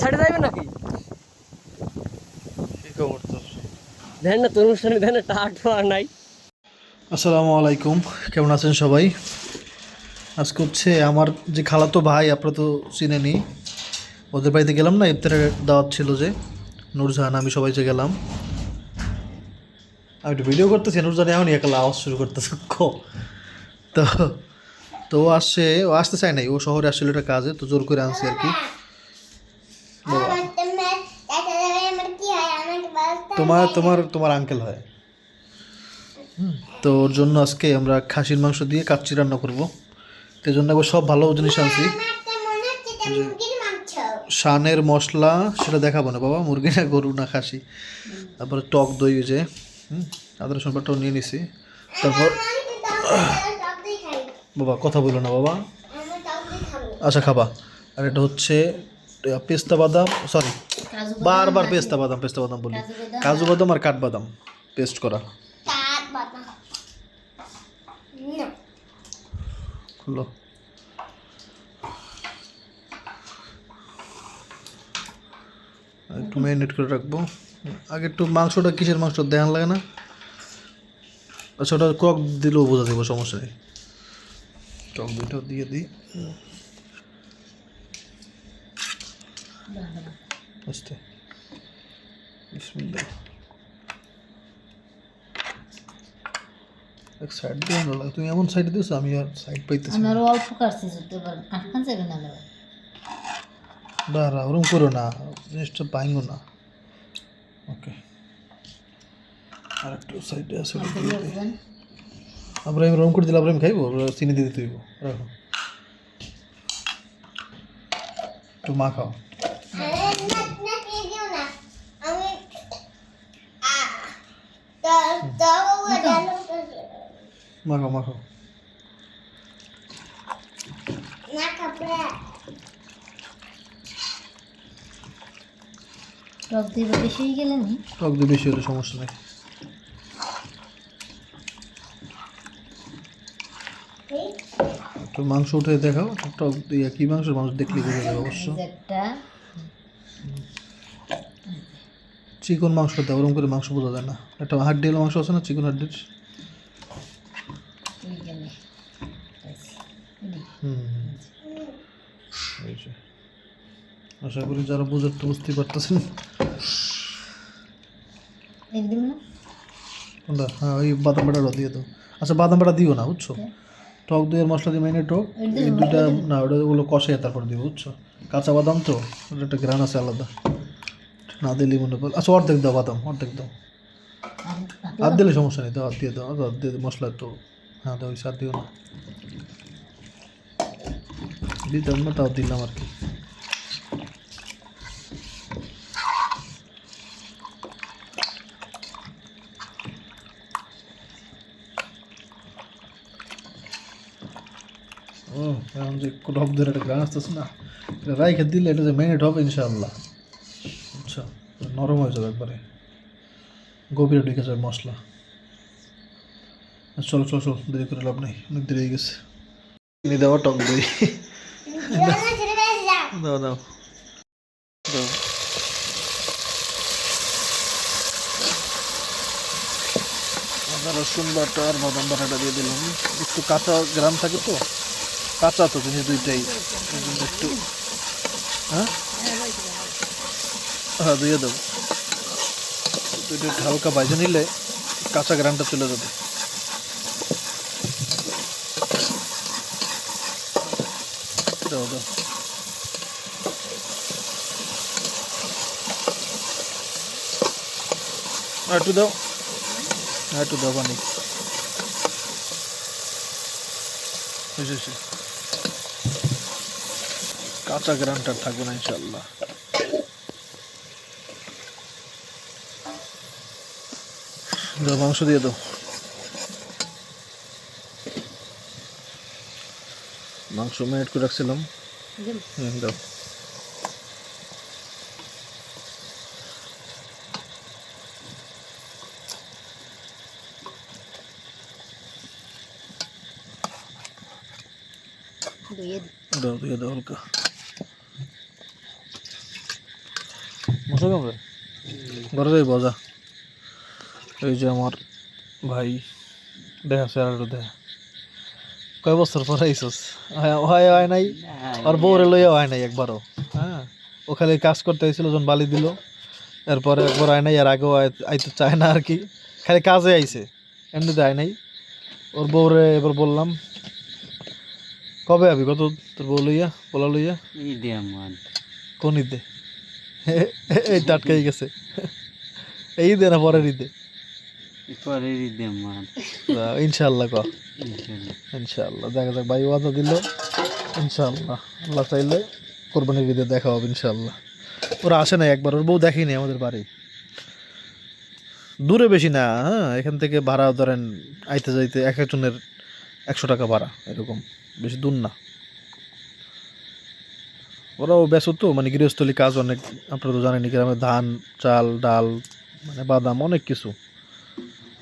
ছাড়ে যাবেন নাকি? কি খবর তোর? দেখেন না তরমুজ টানি, দেখেন না টাট আর নাই। আসসালামু আলাইকুম, কেমন আছেন সবাই? আজকে হচ্ছে আমার যে খালাতো ভাই, আপনারা তো চিনেনি, ওদের বাড়িতে গেলাম না, ইফতারের দাওয়াত ছিল যে, নূরজাহান আমি সবাই যে গেলাম। আমি একটু ভিডিও করতেছি, নূরজাহান এমনই একলা আওয়াজ শুরু করতেছে তো তো ও আসতে চায় নাই, ও শহরে আসছিল একটা কাজে, তো জোর করে আনছি আর কি। বাবা, তোমার তোমার তোমার আঙ্কেল হয়। তো ওর জন্য আজকে আমরা খাসির মাংস দিয়ে কাচ্চি রান্না করবো। তো জন্য একবার সব ভালো জিনিস আনছি। শানের মশলা সেটা দেখাবো না বাবা, মুরগি না গরু না খাসি। তারপরে টক দই যে আদা রসুন বাটাও নিয়ে নিছি। তারপর বাবা কথা বলো না বাবা, আচ্ছা খাবা। আর এটা হচ্ছে পেস্তা বাদাম, সরি বারবার পেস্তা বাদাম বলি, কাজু বাদাম আর কাঠবাদাম পেস্ট করা। হলো একটু ম্যারিনেট করে রাখবো। আগে একটু মাংসটা কিসের মাংস দেখান লাগে না? আচ্ছা ওটা কক দিলেও বোঝা দেবো, সমস্যা নেই। টক দইটাও দিয়ে দিই। আস্তে বিসমিল্লাহ। এক সাইড দিয়ে ভালো লাগে, তুমি এমন সাইড দিয়েছো আমি আর সাইড পাইতেছি না। আমার অল্প কাটছে তো আটকান যাবে না দাও। দাঁড়া, ওরম করো না, জিনিসটা পাইঙ্গো না। ওকে, আর একটু সাইডে আছে ওটা দিয়ে দিই। আমরা আমি রং করে দিলাম, আমরা আমি খাইবো, চিনি দিয়ে দিতে হইব। রাখো একটু মাখাও। মাখাও মাখাও। টক দিয়ে বেশি হয়ে গেলে নি টক দিয়ে বেশি হলে সমস্যা নেই। একটু মাংস উঠে দেখাও, টক দিয়ে কি মাংস, মাংস দেখলে বোঝা যাবে অবশ্য। একটা চিকন মাংস দেয়, ওরকম করে মাংস বোঝা যায় না। একটা হাড্ডি মাংস আছে না, চিকন হাড্ডির। আশা করি যারা বুঝার তো বুঝতেই পারতেছেন। একদম না কোনটা? হ্যাঁ ওই বাদাম বাটাটা দিয়ে দাও। আচ্ছা বাদাম বাটা দিও না বুঝছো, টক দইয়ের মশলা দিয়ে ম্যারিনেট হোক, এই দুটা না ওটা ওগুলো কষাই তারপর দিও বুঝছো। কাঁচা বাদাম তো ওটা একটা গ্রান আছে আলাদা, না দিলে মনে পড়ে। আচ্ছা অর্ধেক দাও বাদাম, অর্ধেক দাও, হাত দিলে সমস্যা নেই, দাও হাত দিয়ে দাও, হাত দিয়ে মশলা তো। হ্যাঁ দাও, সার দিও না, দিতাম না তাও দিলাম আর কি। ও এখন যে টক ধরে একটা গ্রান আসতেছে না, এটা রাইখে দিলে এটা যে ম্যারিনেট হবে ইনশাআল্লাহ। আচ্ছা নরম হয়ে যাবে একবারে, গভীরে ঢুকে যাবে মশলা। চলো চলো চলো, দেরি করে লাভ নেই, অনেক দেরি হয়ে গেছে। চিনি দেওয়া টক দই দাও দাও দাও। আদা রসুন বাটা আর বাদাম বাটাটা দিয়ে দিলাম। একটু কাঁচা গ্রাম থাকে তো, কাঁচা তো জিনিস দুইটাই, এই জন্য একটু। হ্যাঁ হ্যাঁ দিয়ে দাও, দুইটা হালকা ভাজে নিলে কাঁচা গ্রামটা চলে যাবে। দাও দাও, আর একটু দাও, আর একটু দাও পানি। বুঝেছি, কাঁচা গ্রামটা থাকবে না ইনশাল্লাহ। দাও মাংস দিয়ে দাও, মাংস ম্যারিনেট করে রাখছিলাম। দাও দাও দিয়ে দাও হালকা। মশা কামড়ে ঘরে যাই বজা। এই যে আমার ভাই দেখা চেহারাটা দেখা কয় বছর পর আইসস হয় হয় নাই আর বউরে লইয়া হয় নাই একবারও। হ্যাঁ ও খালি কাজ করতে আইছিল যখন বালি দিল এরপরে একবার হয় নাই, আর আগেও আইতে চায় না আর কি, খালি কাজে আইছে এমনিতে আয় নাই। ওর বউরে এবার বললাম কবে আবি কত তোর বউ লইয়া বলা লইয়া কোন ঈদে এই টাটকাই গেছে এই ঈদে না পরের ঈদে ইনশাল্লাহ ক ইনশাল্লাহ দেখা যাক ভাই ওয়াদা দিল ইনশাল্লাহ আল্লাহ চাইলে কোরবানির ঈদে দেখা হবে ইনশাল্লাহ। ওরা আসে না একবার, ওর বউ দেখেনি আমাদের বাড়ি, দূরে বেশি না। হ্যাঁ এখান থেকে ভাড়া ধরেন আইতে যাইতে এক একজনের 100 টাকা ভাড়া, এরকম বেশি দূর না। ওরাও ব্যস্ত তো, মানে গৃহস্থলী কাজ অনেক, আপনারা তো জানেনি গ্রামে ধান চাল ডাল মানে বাদাম অনেক কিছু,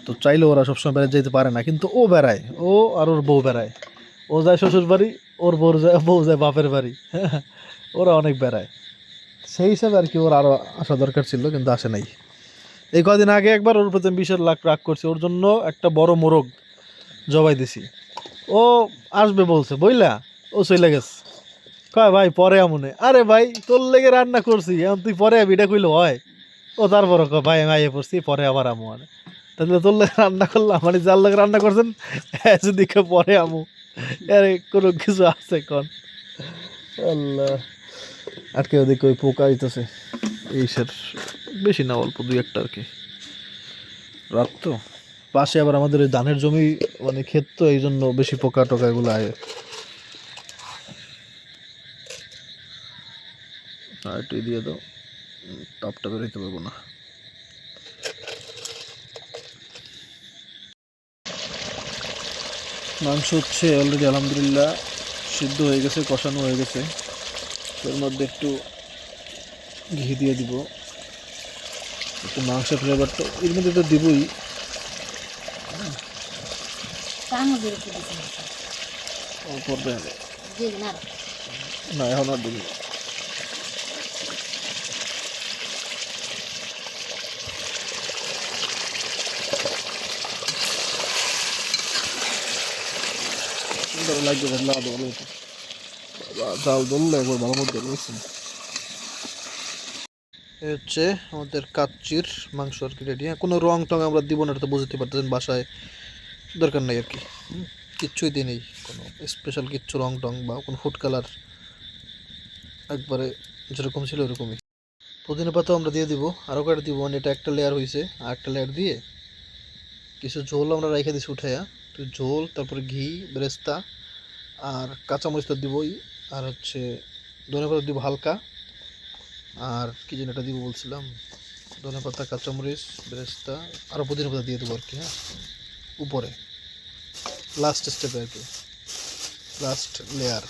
তো চাইলে ওরা সবসময় বেড়াতে যেতে পারে না, কিন্তু ও বেড়ায়, ও আর ওর বউ বেড়ায়, ও যায় শ্বশুর বাড়ি, ওর বউ যায় বাপের বাড়ি। ওরা অনেক বেড়ায়, সেই হিসাবে আর কি ওর আরও আসা দরকার ছিল কিন্তু আসে নাই। এই কদিন আগে একবার ওর প্রতি 20,000 রাগ করছি, ওর জন্য একটা বড় মোরগ জবাই দিছি, ও আসবে বলছে বইলা ও চলে গেছে, কয় ভাই পরে আমনে, আরে ভাই তোর লেগে রান্না করছি এখন তুই পরে আবি এটা কইলে হয়? ও তারপর ভাই আমি আইয়ে পড়ছি পরে আবার আমু, মানে তাহলে তোর লেগে রান্না করলাম, মানে যার লেগে রান্না করছেন যদি পরে আমু, আরে কোনো কিছু আছে কন? আল্লাহ আটকে ওদিকে ওই পোকা দিতেছে এইসের, বেশি না অল্প 2-1টা আর কি। রাত তো পাশে আবার আমাদের ওই ধানের জমি মানে ক্ষেত, তো এই জন্য বেশি পোকা টোকা এগুলো আয়। আর একটু দিয়ে দাও, তাপটা বেরোতে পারবো না। মাংস হচ্ছে অলরেডি আলহামদুলিল্লাহ সিদ্ধ হয়ে গেছে, কষানো হয়ে গেছে, এর মধ্যে একটু ঘি দিয়ে দিব, একটু মাংসের ফ্লেভারটা এর মধ্যে তো দিবই। না এখন আর দিবি লাগবে, জাল ধরলে একবার ভালো মতো বুঝছেন। এই হচ্ছে আমাদের কাচ্চির মাংস আর কি রেডি। হ্যাঁ কোনো রং টং আমরা দিব না, এটা তো বুঝতে পারতেছেন, বাসায় দরকার নেই আর কি, কিচ্ছুই দিই নেই কোনো স্পেশাল কিচ্ছু, রং টং বা কোনো ফুড কালার, একবারে যেরকম ছিল এরকমই। পুদিনা পাতাও আমরা দিয়ে দিব, আরও কয়েকটা দিব, মানে এটা একটা লেয়ার হয়েছে, আর একটা লেয়ার দিয়ে কিছু ঝোল আমরা রেখে দিচ্ছি উঠাইয়া, তো ঝোল তারপরে ঘি বেরেস্তা আর কাঁচামরিচ তো দিবই, আর হচ্ছে ধনেপাতা দিব হালকা, আর কি যেন এটা দিব বলছিলাম, ধনেপাতা কাঁচামরিচ বেরেস্তা আরও পুদিনা পাতা দিয়ে দেবো আর কি। হ্যাঁ উপরে লাস্ট স্টেপে আর কি, লাস্ট লেয়ার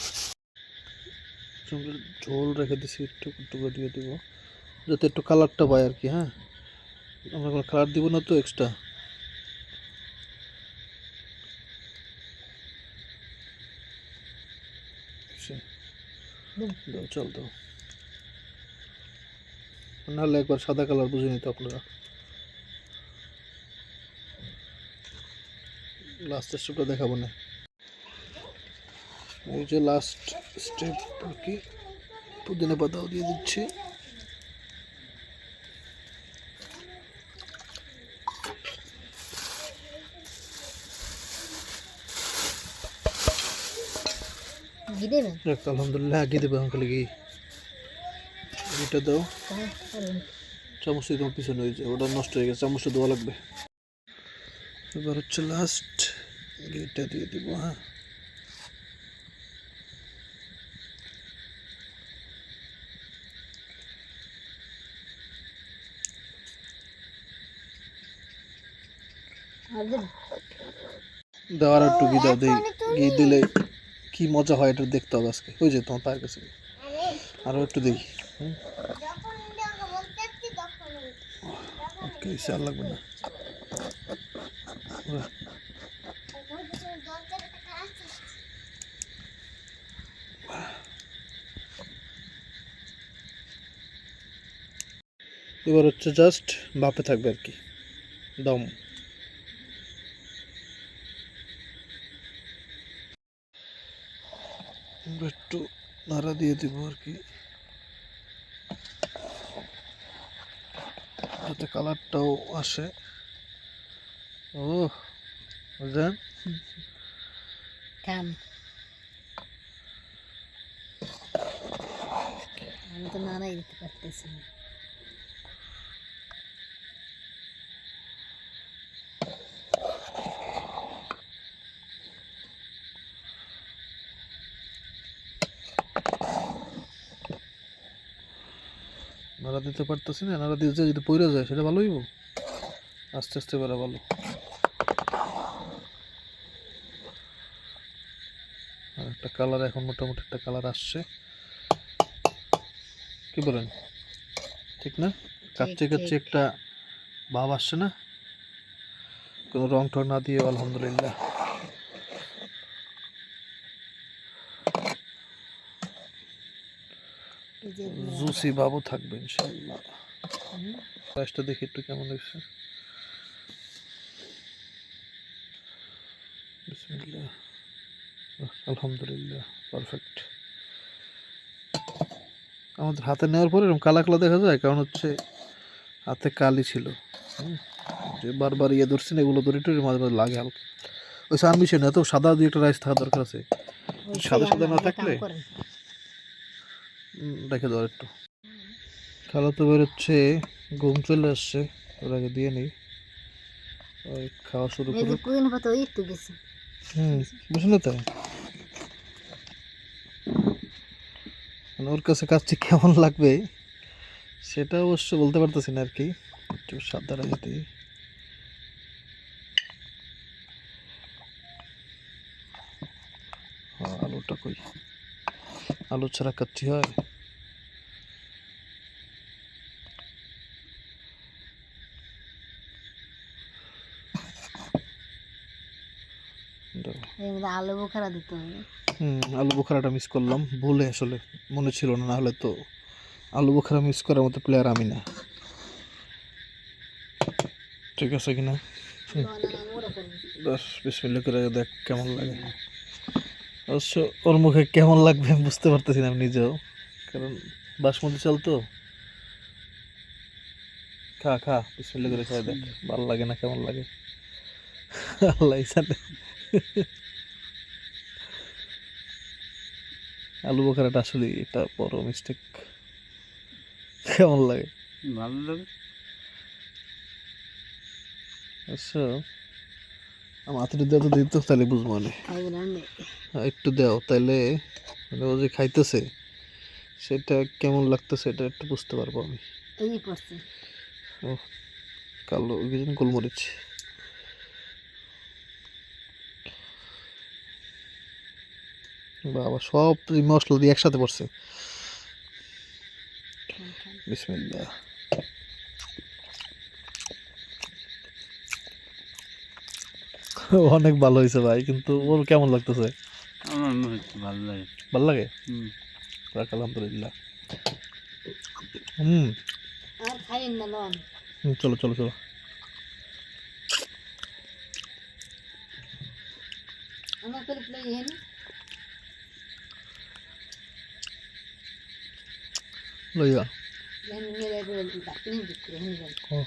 ঝোল রেখে দিচ্ছি, একটু একটু করে দিয়ে দেবো যাতে একটু কালারটা পায় আর কি। হ্যাঁ আমরা কোনো কালার দিব না তো এক্সট্রা। চল তো নাহলে একবার সাদা কালার বুঝে নিত আপনারা। লাস্ট স্টেপটা দেখাবো না, এই যে লাস্ট স্টেপ আর কি, পুদিনা পাতাও দিয়ে দিচ্ছি। আলহামদুলিল্লাহ ঘি দেবে আঙ্কেল, ঘিটা দাও, চামচ তোমার পিছনে হয়েছে, ওটা নষ্ট হয়ে গেছে, চামচটা দেওয়া লাগবে। এবার হচ্ছে লাস্ট ঘিটা দিয়ে দিব। হ্যাঁ দেওয়ার একটু ঘি দাও, দিই ঘি দিলে কি মজা হয় এটা দেখতে হবে আজকে। ওই যে তোমার পায়ের কাছে আরও একটু দিই, ওকে আর লাগবে না। এবার হচ্ছে জাস্ট ভাপে থাকবে আর কি, দম। একটু নাড়া দিয়ে দিব আর কি, যাতে কালারটাও আসে। ও বুঝলেন, খান। আমি তো নাড়াই দিতে পারতেছি না। নাড়া দিতে পারতেছি না, নাড়া দিয়ে যদি পড়ে যায় সেটা ভালো হইব, আস্তে আস্তে করা ভালো। আর একটা কালার, এখন মোটামুটি একটা কালার আসছে, কি বলেন ঠিক না? কাচ্চে কাচ্চে একটা ভাব আসছে না, কোনো রং টং না দিয়ে, আলহামদুলিল্লাহ। এই যে জুসি ভাবও থাকবে ইনশাআল্লাহ। রাইসটা দেখি একটু কেমন হয়েছে। বিসমিল্লাহ, আলহামদুলিল্লাহ, পারফেক্ট। আমাদের হাতে নেওয়ার পরে এরকম কালা কালা দেখা যায়, কারণ হচ্ছে হাতে কালি ছিল। যে বারবার ইয়ে ধরছি না, এগুলো ধরে টরে মাঝে মাঝে লাগে হালকা। ওই সান মিশে না, তো সাদা দুই একটা রাইস থাকা দরকার আছে, ওই সাদা সাদা না কাম থাকলে করেন। রেখে দেওয়ার একটু। খালা তো বেরোচ্ছে, ঘুম চলে আসছে, ওর আগে দিয়ে নিই, ওই খাওয়া শুরু এই যে করুক। পুদিনা পাতা ওই একটু গেছে। বুঝলে তাই, মানে ওর কাছে কাজটি কেমন লাগবে সেটা অবশ্য বলতে পারতেছি না আর কি, একটু সাবধান রেখে দিই। আলুটা কই, আলু ছাড়া কাচ্চি হয়? দাও। এর মধ্যে আলু বোখারা দিতে হবে। আলু বোখারাটা মিস করলাম ভুলে, আসলে মনে ছিল না, না হলে তো আলু বোখারা মিস করার মতো প্লেয়ার আমি না। ঠিক আছে কিনা? বাস বিসমিল্লাহ করে দেখ কেমন লাগে। অবশ্য ওর মুখে কেমন লাগবে আমি বুঝতে পারতেছি না আমি নিজেও, কারণ বাসমতি চাল তো। খা খা, বিসমিল্লাহ করে খাই দেখ ভালো লাগে না কেমন লাগে, আল্লাহ জানে। আলু বোখারাটা আসলে এটা বড় মিস্টেক। কেমন লাগে? ভালো লাগে। আচ্ছা, আমার হাতে দেওয়া তো দিত, তাহলে বুঝবো না। একটু দাও তাইলে, মানে ও যে খাইতেছে সেটা কেমন লাগতেছে এটা একটু বুঝতে পারবো আমি। এই পড়ছে। ও কালো গোলমরিচ, বাবা সব মশলা দিয়ে একসাথে পড়ছে। বিসমিল্লাহ। অনেক ভালো হয়েছে ভাই, কিন্তু ওর কেমন লাগতেছে? আমার ভালো লাগে। ভালো লাগে, যাক আলহামদুলিল্লাহ। আর খাইন না লন। চলো চলো চলো। আমার করে প্লেট হেন। লইয়া হেন মেরে করে ডাকলেন দিতে হেন। ও